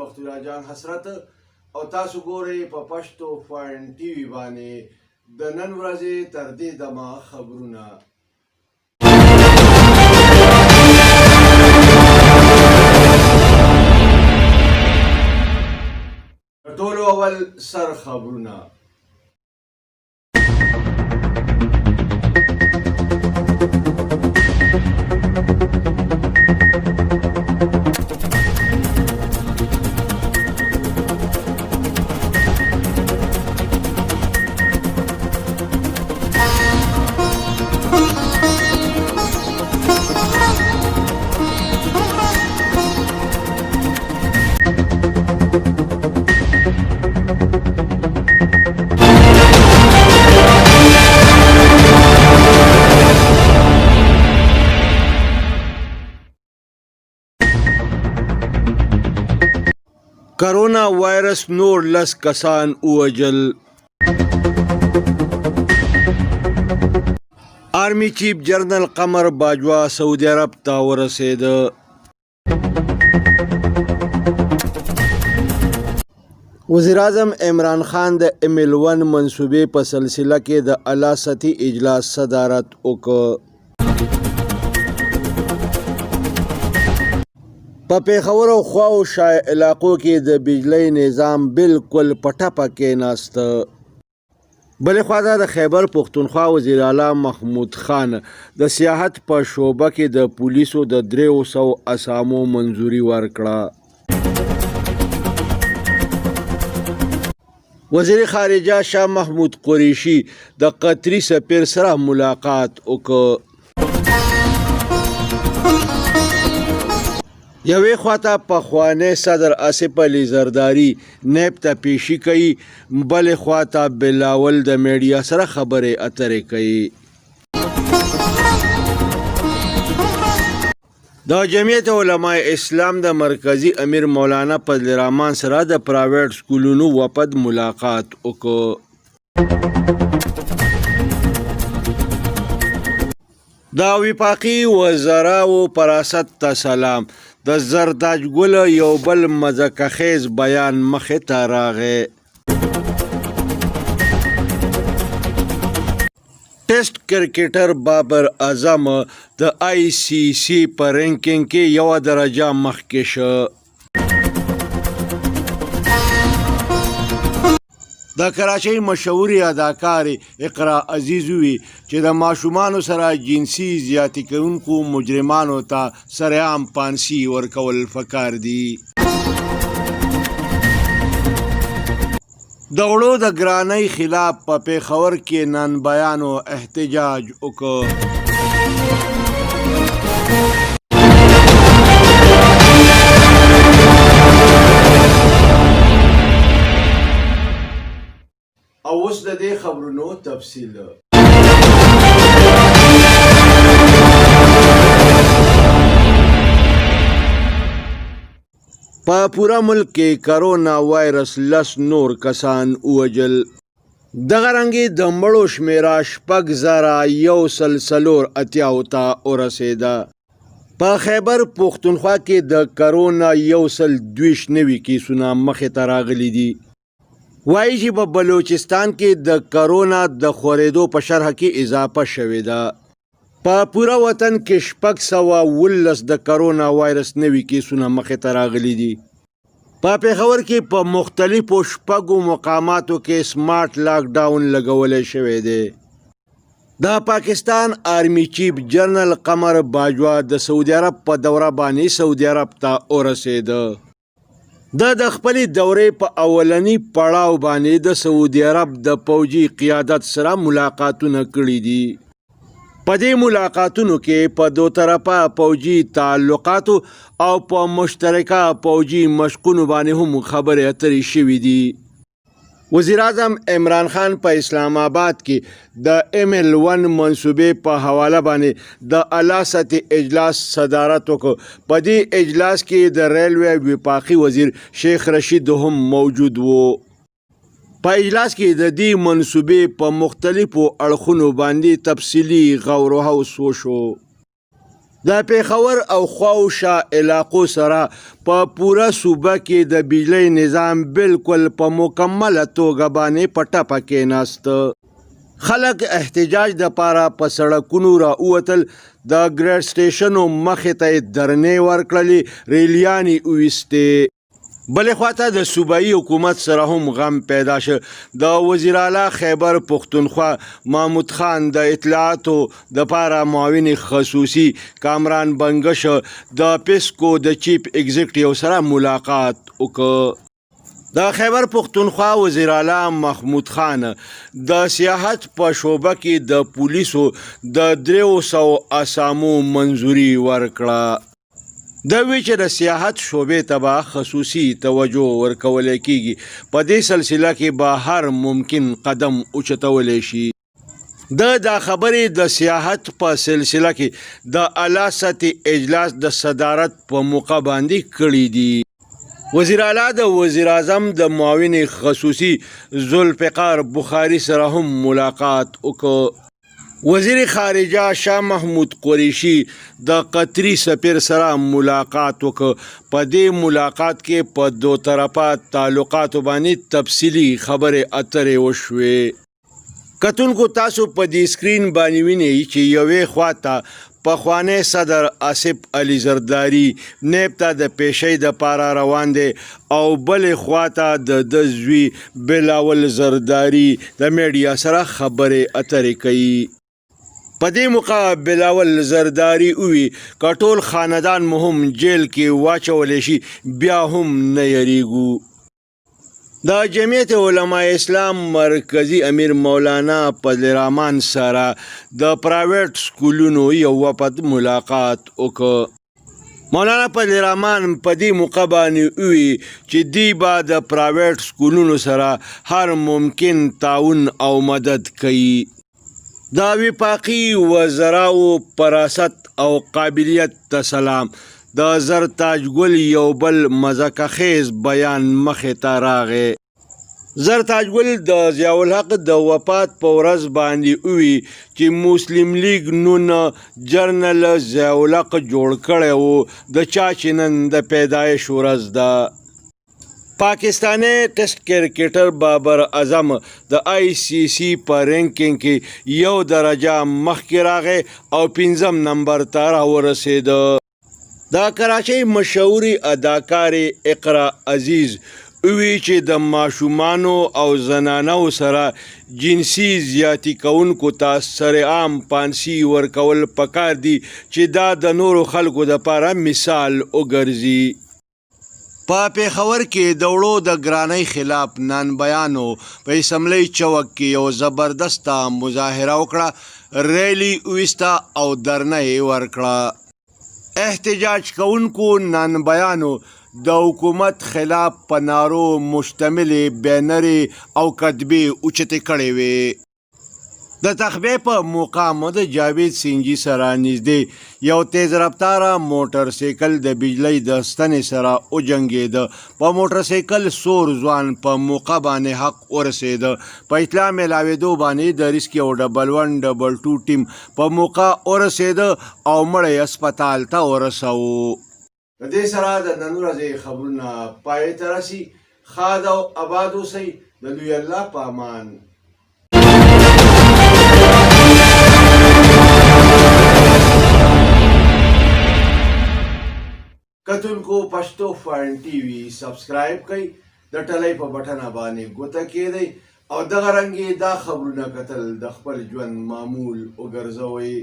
بخت الله جان حسرت او تاسو ګورئ په پښتو فاین ټي وي باندې د نن ورځې تر دې دمه خبرونه. ټولو اول سر خبرونه. کرونا وایرس نور 10 کسان ووژل. آرمی چیف جنرل قمر باجوا سعودي عرب ته ورسېد. وزیراعظم عمران خان د ML1 منصوبې په سلسله کې د اعلی سطحي اجلاس صدارت وکړ. په پېښور او خواوشا علاقو کې د بجلی نظام بالکل په ټپه کېناسته. بلې خوا ته د خیبر پښتونخوا وزیر اعلی محمود خان د سیاحت په شعبه کې د پولیسو د 300 اسامو منظوري ورکړه. وزیر خارجه شاه محمود قریشي د قطري سفیر سره ملاقات وکړ. یوې خواته پخوانی صدر آصف علي زرداري نیب ته پیشي کوي، بلې خواته بلاول د میډیا سره خبرې اترې کوي. د جمعیت علماء اسلام د مرکزی امیر مولانا فضل الرحمن سره د پرایویټ سکولونو وفد ملاقات وکړ. د وفاقي وزراو پراست ته سلام. د زرداج ګل یو بل مځکه خیز بیان مخې ته راغی. ټیسټ کرکټر بابر اعظم د ICC په رینکینګ کې یوه درجه مخکې شو. د کراچۍ مشهورې اداکارې اقرا عزیز وی چې د ماشومانو سره جنسي زیاتي کوونکو مجرمانو ته سرعام پانسي ورکول پکار دي. د غړو د ګرانۍ خلاف په پېښور کې نن بیانو احتجاج وکړ. او اوس د دې خبرونو تفصیل. په پورا ملک کې کرونا وایرس 10 نور کسان ووژل. دغه رنګې د مړو شمیره 6,184 ته ورسېده. په خیبر پښتونخوا کې د کرونا 122 نوي کیسونه مخې ته راغلي دي. وایي چې په بلوچستان کې د کرونا د خورېدو په شرح کې اضافه شوې ده. په پوره وطن کې 619 د کرونا وایرس نوي کیسونه مخې ته راغلي دي. په پېښور کې په مختلفو 6 مقاماتو کې سمارټ لاک ډاون لګولی شوی دی. د پاکستان آرمی چیف جنرل قمر باجوا د سعودي عرب په دوره باندې سعودي عرب ته ورسېده. د خپلې دورې په اولنی پړاو باندې د سعودي عرب د پوځي قیادت سره ملاقاتونه کړي دي. په دې ملاقاتونو کې په دو طرفه پوځي تعلقاتو او په مشترکه پوځي مشقونو باندې هم خبرې اترې شوې دي. وزیر اعظم عمران خان په اسلام آباد کې د ML1 منصوبې په حواله باندې د اعلی سطحي اجلاس صدارت وکړ. په دې اجلاس کې د ریلوے وفاقي وزیر شیخ رشید هم موجود وو. په اجلاس کې د دې منصوبې په مختلفو اړخونو باندې تفصیلي غور و هوس وشو. د پیښور او خواوشا علاقو سره په پوره صوبه کې د بجلی نظام بالکل په مکمله توګه باندې په ټپه کېناست. خلک احتجاج دپاره په سړکونو راووتل، د ګریډ سټیشنو مخې ته یې درنې ورکړلې، ریلیانې وویستې. بلې خواته د صوبایي حکومت سره هم غم پیدا شه. د وزیر اعلی خیبر پښتونخوا محمود خان د اطلاعاتو دپاره معاون خصوصي کامران بنګش د پیسکو د چیف ایگزیکټیو سره ملاقات وکړ. د خیبر پښتونخوا وزیر اعلی محمود خان د سیاحت په شعبه کې د پولیسو د 300 اسامو منظوري ورکړه. د وی چې د سیاحت شعبې ته به خصوصي توجه ورکولی کیږي. په دې سلسله کې به هر ممکن قدم اوچتولی شي. دا خبرې د سیاحت په سلسله کې د اعلی سطحې اجلاس د صدارت په موقع باندې کړي دي. وزیر اعلی د وزیر اعظم د معاون خصوصي ذوالفقار بخاري سره هم ملاقات وکړ. وزیر خارجه شاه محمود قریشي د قطري سفیر سره ملاقات وکړ. په دې ملاقات کې په دو طرفه تعلقاتو باندې تفصیلي خبرې اترې وشوې. کتونکو تاسو په دې سکرین باندې وینئ چې یوې خواته پخوانی صدر آصف علي زرداري نیب ته د پیشۍ دپاره روان دی او بلې خواته د زوی بلاول زرداري د میډیا سره خبرې اترې کوي. په دې موقع بلاول زرداري ووی که ټول خاندان مو هم جیل کې واچولی شي بیا هم نه یریږو. د جمعیت علماء اسلام مرکزی امیر مولانا فضل الرحمن سره د پرایویټ سکولونو یو وفد ملاقات وکړ. مولانا فضل الرحمن په دې موقع باندې ووی چې دوی به د پرایویټ سکولونو سره هر ممکن تعاون او مدد کوي. د وفاقي وزراو پراست او قابلیت ته سلام. د زرتاج ګل یو بل مزکه خیز بیان مخې ته راغی. زرتاج ګل د ضیاء الحق د وفات په ورځ باندې ووی چې مسلم لیگ نون جرنل ضیاء الحق جوړ کړی و د چا چې نن د پیدایش ورځ ده. پاکستانی ټیسټ کرکټر بابر اعظم د آی سی سی په رینکینګ کې یو درجه مخکې راغی او 5م نمبر ته راورسېده. د کراچۍ مشهوري اداکارې اقرا عزیز وی چې د ماشومانو او زنانو سره جنسي زیاتی کوونکو ته سرعام پانسي ورکول پکار دي چې دا د نورو خلکو دپاره مثال وګرځي. په پیښور کې د وړو د ګرانۍ خلاف نن بیانو په اسمبلی چوک کې یو زبردسته مظاهره وکړه، ریلی ویسته او درنه یې ورکړه. احتجاج کوونکو نن بیانو د حکومت خلاف په نارو مشتملې بینرې او کتبې اوچتې کړې وې. د تخبې په مقام د جاوید سینجي سره نږدې یو تیز رفتاره موټر سایکل د بجلی د ستنې سره وجنګېده. په موټر سایکل سور ځوان په موقع باندې حق ورسېده. په اطلاع میلاوېدو باندې د ریسکیو 112 ټیم په موقع ورسېده او مړی هسپتال ته ورسوه. د دې سره د نن ورځې خبرونه پای ته رسي. ښاد او اباد اوسئ. د لوی الله په امان. کتونکو پښتو فارن ټي وي سبسکرایب کړئ، د ټلۍ په بټنه باندې ګوته کېږئ او دغه رنګې دا خبرونه کتل د خپل ژوند معمول وګرځوئ.